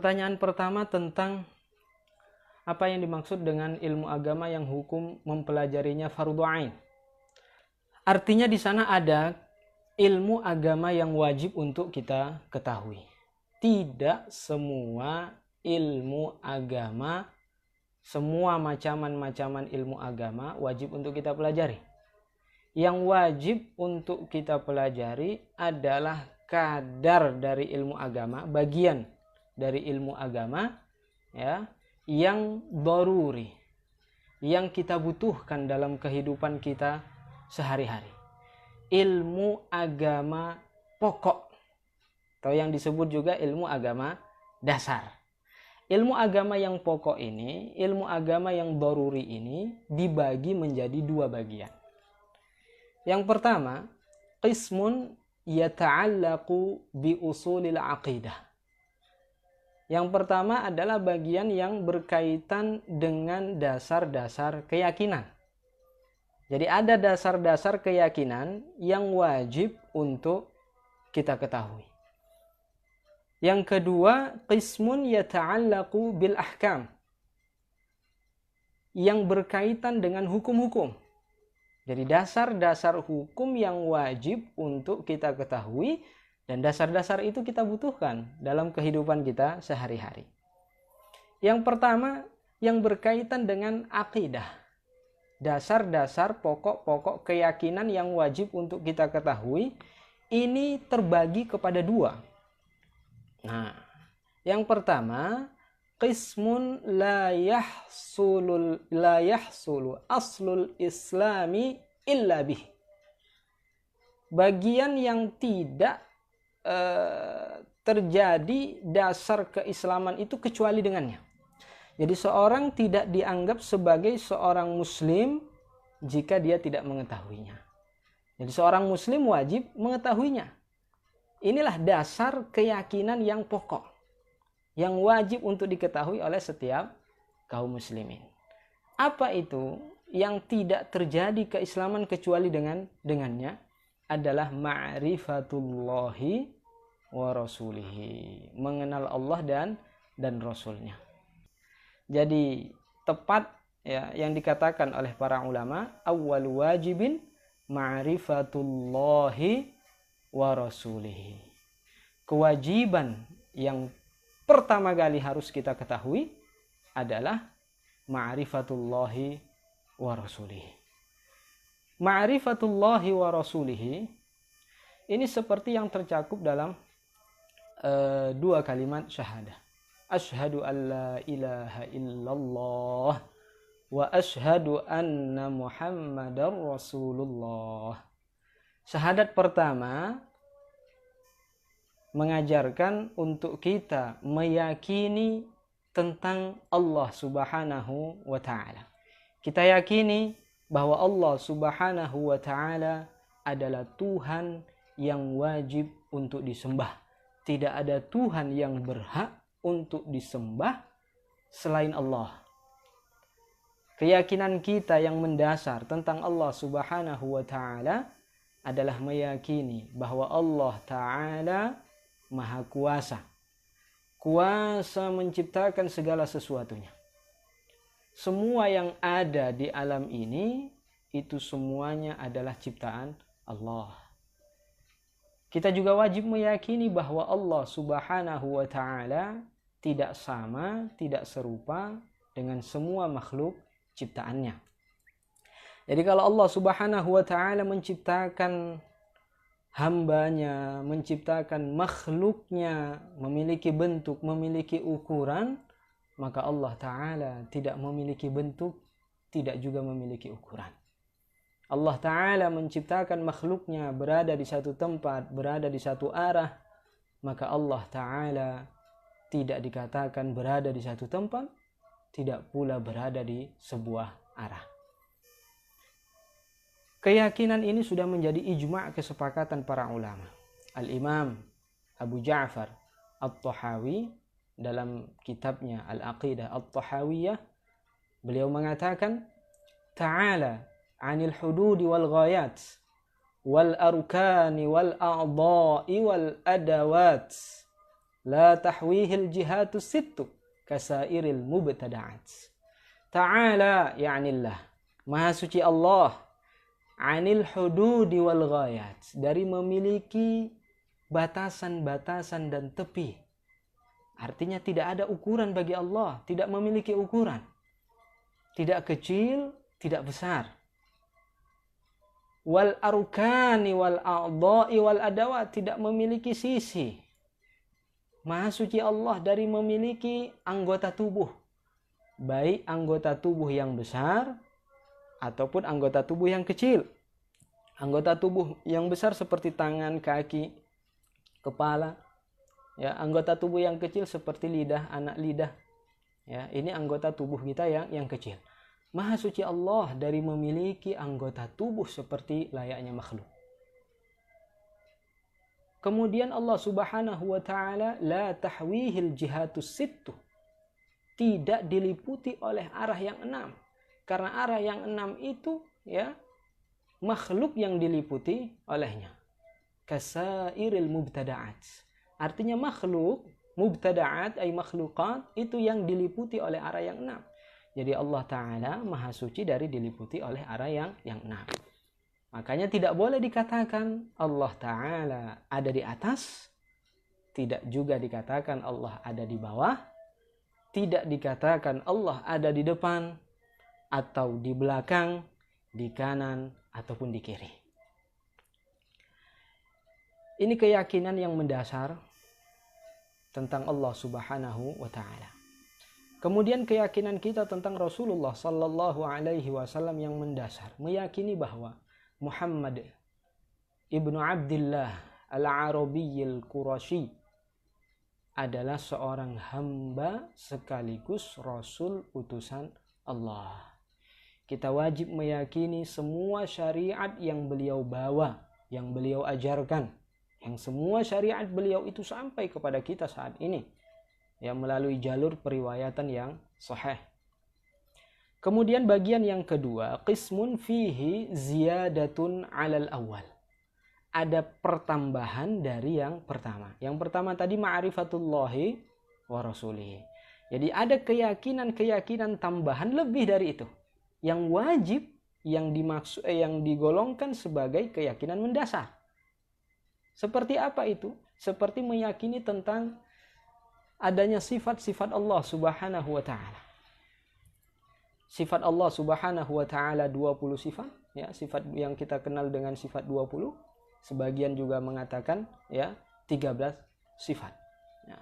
Pertanyaan pertama tentang apa yang dimaksud dengan ilmu agama yang hukum mempelajarinya fardhu ain. Artinya di sana ada ilmu agama yang wajib untuk kita ketahui. Tidak semua ilmu agama, semua macaman-macaman ilmu agama wajib untuk kita pelajari. Yang wajib untuk kita pelajari adalah kadar dari ilmu agama, bagian dari ilmu agama ya, yang daruri, yang kita butuhkan dalam kehidupan kita sehari-hari. Ilmu agama pokok atau yang disebut juga ilmu agama dasar. Ilmu agama yang pokok ini, ilmu agama yang daruri ini dibagi menjadi dua bagian. Yang pertama, qismun yata'allaqu bi usulil aqidah. Yang pertama adalah bagian yang berkaitan dengan dasar-dasar keyakinan. Jadi ada dasar-dasar keyakinan yang wajib untuk kita ketahui. Yang kedua, qismun yata'allaqu bil ahkam. Yang berkaitan dengan hukum-hukum. Jadi dasar-dasar hukum yang wajib untuk kita ketahui, dan dasar-dasar itu kita butuhkan dalam kehidupan kita sehari-hari. Yang pertama, yang berkaitan dengan akidah. Dasar-dasar pokok-pokok keyakinan yang wajib untuk kita ketahui, ini terbagi kepada dua. Nah, yang pertama, qismun la yahsulu aslul islami illa bih. Bagian yang tidak terjadi dasar keislaman itu kecuali dengannya. Jadi seorang tidak dianggap sebagai seorang muslim jika dia tidak mengetahuinya. Jadi seorang muslim wajib mengetahuinya. Inilah dasar keyakinan yang pokok, yang wajib untuk diketahui oleh setiap kaum muslimin. Apa itu yang tidak terjadi keislaman kecuali dengannya? Adalah ma'rifatullahi wa rasulihi, mengenal Allah dan Rasulnya. Jadi tepat ya yang dikatakan oleh para ulama, awwal wajibin ma'rifatullahi wa rasulihi. Kewajiban yang pertama kali harus kita ketahui adalah ma'rifatullahi wa rasulihi. Ma'rifatullahi wa rasulihi ini seperti yang tercakup dalam dua kalimat syahadah. Asyhadu an la ilaha illallah wa asyhadu anna muhammadar rasulullah. Syahadat pertama mengajarkan untuk kita meyakini tentang Allah Subhanahu wa ta'ala. Kita yakini bahwa Allah Subhanahu wa ta'ala adalah Tuhan yang wajib untuk disembah. Tidak ada Tuhan yang berhak untuk disembah selain Allah. Keyakinan kita yang mendasar tentang Allah Subhanahu wa ta'ala adalah meyakini bahwa Allah Ta'ala Maha Kuasa. Kuasa menciptakan segala sesuatunya. Semua yang ada di alam ini, itu semuanya adalah ciptaan Allah. Kita juga wajib meyakini bahwa Allah Subhanahu wa ta'ala tidak sama, tidak serupa dengan semua makhluk ciptaannya. Jadi kalau Allah Subhanahu wa ta'ala menciptakan hambanya, menciptakan makhluknya, memiliki bentuk, memiliki ukuran, maka Allah Ta'ala tidak memiliki bentuk, tidak juga memiliki ukuran. Allah Ta'ala menciptakan makhluknya berada di satu tempat, berada di satu arah, maka Allah Ta'ala tidak dikatakan berada di satu tempat, tidak pula berada di sebuah arah. Keyakinan ini sudah menjadi ijma' kesepakatan para ulama. Al-Imam Abu Ja'far At-Tahawi dalam kitabnya Al-Aqidah At-Tahawiyah, beliau mengatakan, ta'ala 'anil hududi wal ghayat wal arkani wal a'dha'i wal adawat la tahwihil jihatus sittu kasairil mubtada'at. Ta'ala ya'nillah, Maha suci Allah, anil hududi wal ghayat, dari memiliki batasan-batasan dan tepi. Artinya tidak ada ukuran bagi Allah, tidak memiliki ukuran. Tidak kecil, tidak besar. Wal arkani wal a'dha'i wal adawat, tidak memiliki sisi. Maha suci Allah dari memiliki anggota tubuh, baik anggota tubuh yang besar ataupun anggota tubuh yang kecil. Anggota tubuh yang besar seperti tangan, kaki, kepala. Ya, anggota tubuh yang kecil seperti lidah, anak lidah. Ya, ini anggota tubuh kita yang kecil. Maha suci Allah dari memiliki anggota tubuh seperti layaknya makhluk. Kemudian Allah Subhanahu wa taala la tahwihil jihatus sittu, tidak diliputi oleh arah yang 6. Karena arah yang 6 itu ya makhluk yang diliputi olehnya. Kasairil mubtada'at. Artinya makhluk, mubtada'at ay makhluqat, itu yang diliputi oleh arah yang 6. Jadi Allah Ta'ala maha suci dari diliputi oleh arah yang 6. Makanya tidak boleh dikatakan Allah Ta'ala ada di atas, tidak juga dikatakan Allah ada di bawah, tidak dikatakan Allah ada di depan, atau di belakang, di kanan, ataupun di kiri. Ini keyakinan yang mendasar tentang Allah Subhanahu wa taala. Kemudian keyakinan kita tentang Rasulullah sallallahu alaihi wasallam yang mendasar, meyakini bahwa Muhammad ibnu Abdullah al-Arabiyyil Qurashi adalah seorang hamba sekaligus Rasul utusan Allah. Kita wajib meyakini semua syariat yang beliau bawa, yang beliau ajarkan, yang semua syariat beliau itu sampai kepada kita saat ini, yang melalui jalur periwayatan yang sahih. Kemudian bagian yang kedua, qismun fihi ziyadatun alal awal. Ada pertambahan dari yang pertama. Yang pertama tadi ma'rifatullahi wa rasulihi. Jadi ada keyakinan-keyakinan tambahan lebih dari itu. Yang wajib, yang digolongkan sebagai keyakinan mendasar. Seperti apa itu? Seperti meyakini tentang adanya sifat-sifat Allah Subhanahu wa taala. Sifat Allah Subhanahu wa taala 20 sifat, ya, sifat yang kita kenal dengan sifat 20. Sebagian juga mengatakan ya 13 sifat. Ya.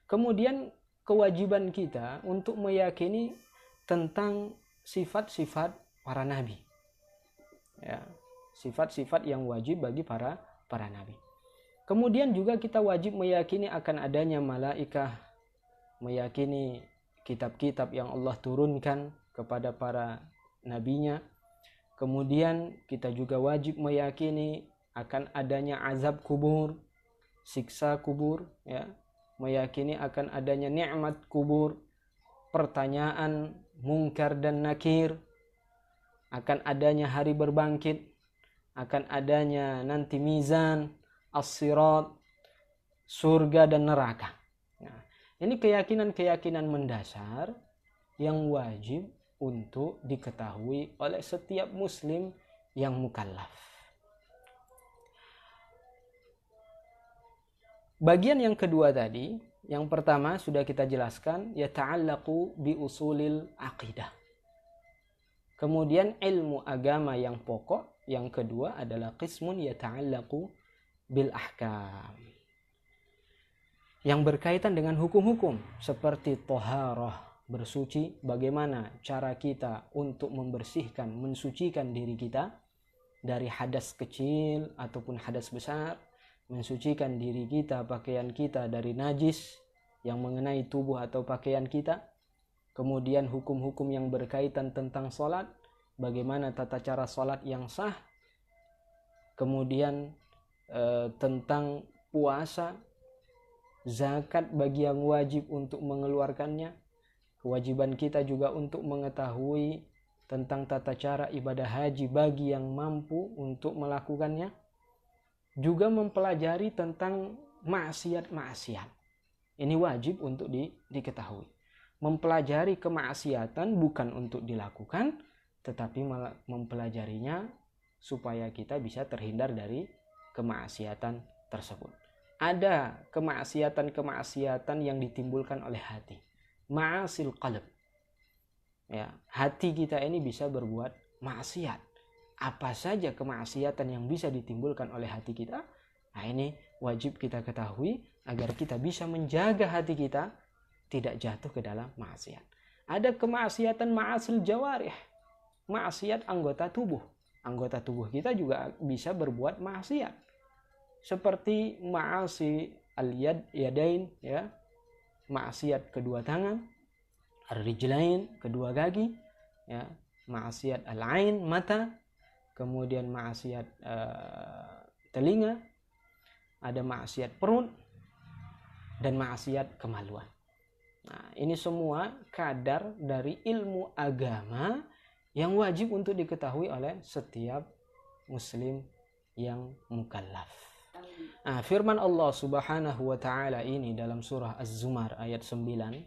Kemudian kewajiban kita untuk meyakini tentang sifat-sifat para nabi. Ya, sifat-sifat yang wajib bagi para nabi. Kemudian juga kita wajib meyakini akan adanya malaikah, meyakini kitab-kitab yang Allah turunkan kepada para nabinya. Kemudian kita juga wajib meyakini akan adanya azab kubur, siksa kubur, ya. Meyakini akan adanya nikmat kubur, pertanyaan mungkar dan nakir, akan adanya hari berbangkit, akan adanya nanti mizan, as-sirat, surga dan neraka. Nah, ini keyakinan-keyakinan mendasar yang wajib untuk diketahui oleh setiap muslim yang mukallaf. Bagian yang kedua tadi, yang pertama sudah kita jelaskan, yata'allaqu bi usulil aqidah. Kemudian ilmu agama yang pokok, yang kedua adalah qismun yata'allaqu bil ahkam, yang berkaitan dengan hukum-hukum seperti toharah, bersuci, bagaimana cara kita untuk membersihkan, mensucikan diri kita dari hadas kecil ataupun hadas besar, mensucikan diri kita, pakaian kita dari najis yang mengenai tubuh atau pakaian kita. Kemudian hukum-hukum yang berkaitan tentang sholat, bagaimana tata cara sholat yang sah. Kemudian tentang puasa, zakat bagi yang wajib untuk mengeluarkannya. Kewajiban kita juga untuk mengetahui tentang tata cara ibadah haji bagi yang mampu untuk melakukannya. Juga mempelajari tentang maksiat-maksiat. Ini wajib untuk diketahui. Mempelajari kemaksiatan bukan untuk dilakukan, tetapi mempelajarinya supaya kita bisa terhindar dari kemaksiatan tersebut. Ada kemaksiatan yang ditimbulkan oleh hati. Ma'asil qalb. Ya, hati kita ini bisa berbuat maksiat. Apa saja kemaksiatan yang bisa ditimbulkan oleh hati kita? Nah, ini wajib kita ketahui agar kita bisa menjaga hati kita tidak jatuh ke dalam maksiat. Ada kemaksiatan ma'asil jawarih. Maksiat anggota tubuh. Anggota tubuh kita juga bisa berbuat maksiat. Seperti ma'asi al-yadain, ya. Maksiat kedua tangan, ar-rijlain, kedua kaki, ya. Maksiat al-ain, mata, kemudian maksiat telinga, ada maksiat perut, dan maksiat kemaluan. Nah, ini semua kadar dari ilmu agama yang wajib untuk diketahui oleh setiap muslim yang mukallaf. Nah, firman Allah Subhanahu wa taala ini dalam surah Az-Zumar ayat 9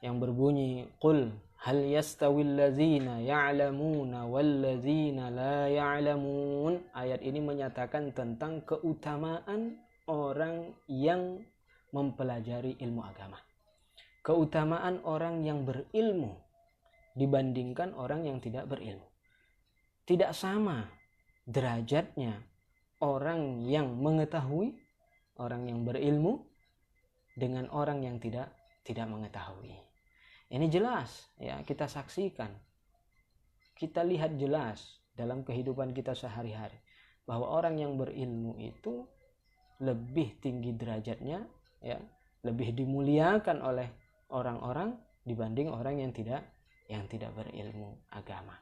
yang berbunyi, "Qul hal yastawil ladzina ya'lamuna wal ladzina la ya'lamun." Ayat ini menyatakan tentang keutamaan orang yang mempelajari ilmu agama. Keutamaan orang yang berilmu dibandingkan orang yang tidak berilmu. Tidak sama derajatnya orang yang mengetahui, orang yang berilmu dengan orang yang tidak mengetahui. Ini jelas, ya, kita saksikan. Kita lihat jelas dalam kehidupan kita sehari-hari bahwa orang yang berilmu itu lebih tinggi derajatnya, ya, lebih dimuliakan oleh orang-orang dibanding orang yang tidak berilmu agama.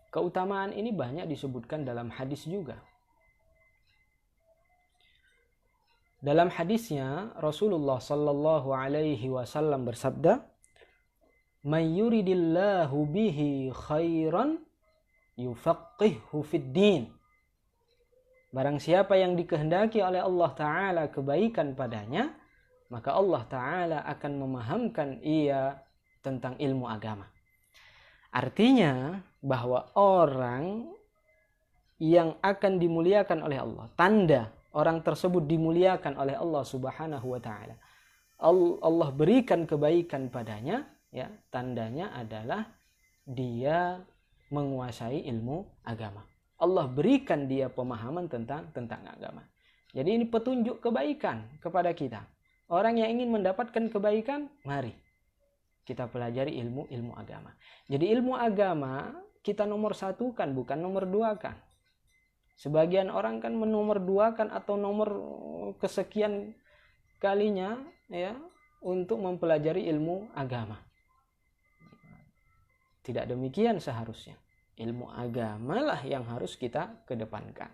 Keutamaan ini banyak disebutkan dalam hadis juga. Dalam hadisnya Rasulullah sallallahu alaihi wasallam bersabda, "May yuridillahu bihi khairan yufaqqihhu fid din." Barang siapa yang dikehendaki oleh Allah Ta'ala kebaikan padanya, maka Allah Ta'ala akan memahamkan ia tentang ilmu agama. Artinya bahwa orang yang akan dimuliakan oleh Allah, tanda orang tersebut dimuliakan oleh Allah Subhanahu wa Ta'ala, Allah berikan kebaikan padanya, ya, tandanya adalah dia menguasai ilmu agama. Allah berikan dia pemahaman tentang agama. Jadi ini petunjuk kebaikan kepada kita. Orang yang ingin mendapatkan kebaikan, mari kita pelajari ilmu agama. Jadi ilmu agama kita nomor satukan, bukan nomor duakan. Sebagian orang kan menomor duakan atau nomor kesekian kalinya, ya, untuk mempelajari ilmu agama. Tidak demikian seharusnya. Ilmu agamalah yang harus kita kedepankan.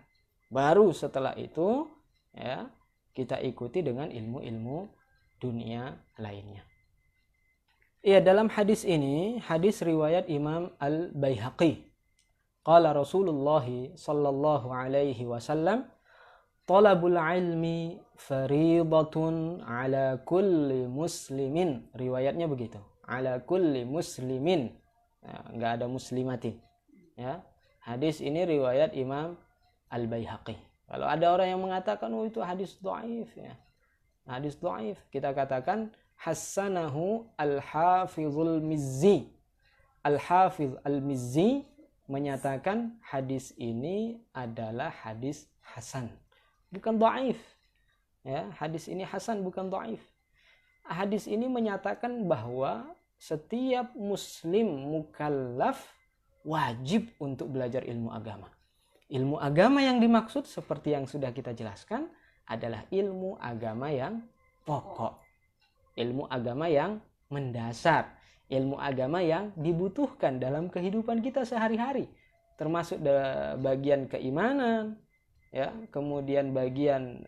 Baru setelah itu, ya, kita ikuti dengan ilmu-ilmu dunia lainnya. Ya, dalam hadis ini, hadis riwayat Imam Al-Baihaqi. Qala Rasulullah sallallahu alaihi wasallam, "Talabul ilmi fariidatun ala kulli muslimin." Riwayatnya begitu. Ala kulli muslimin. Ya, enggak ada muslimatin. Ya. Hadis ini riwayat Imam Al-Baihaqi. Kalau ada orang yang mengatakan, "Oh, itu hadis dhaif," ya. Hadis dhaif, kita katakan hassanahu Al-Hafizul Mizzi. Al-Hafiz Al-Mizzi menyatakan hadis ini adalah hadis hasan, bukan dhaif. Ya, hadis ini hasan, bukan dhaif. Hadis ini menyatakan bahwa setiap muslim mukallaf wajib untuk belajar ilmu agama. Ilmu agama yang dimaksud seperti yang sudah kita jelaskan adalah ilmu agama yang pokok, ilmu agama yang mendasar, ilmu agama yang dibutuhkan dalam kehidupan kita sehari-hari, termasuk bagian keimanan, ya, kemudian bagian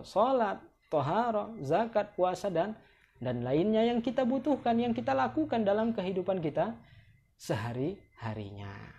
sholat, tohara, zakat, puasa, dan lainnya yang kita butuhkan, yang kita lakukan dalam kehidupan kita sehari-harinya.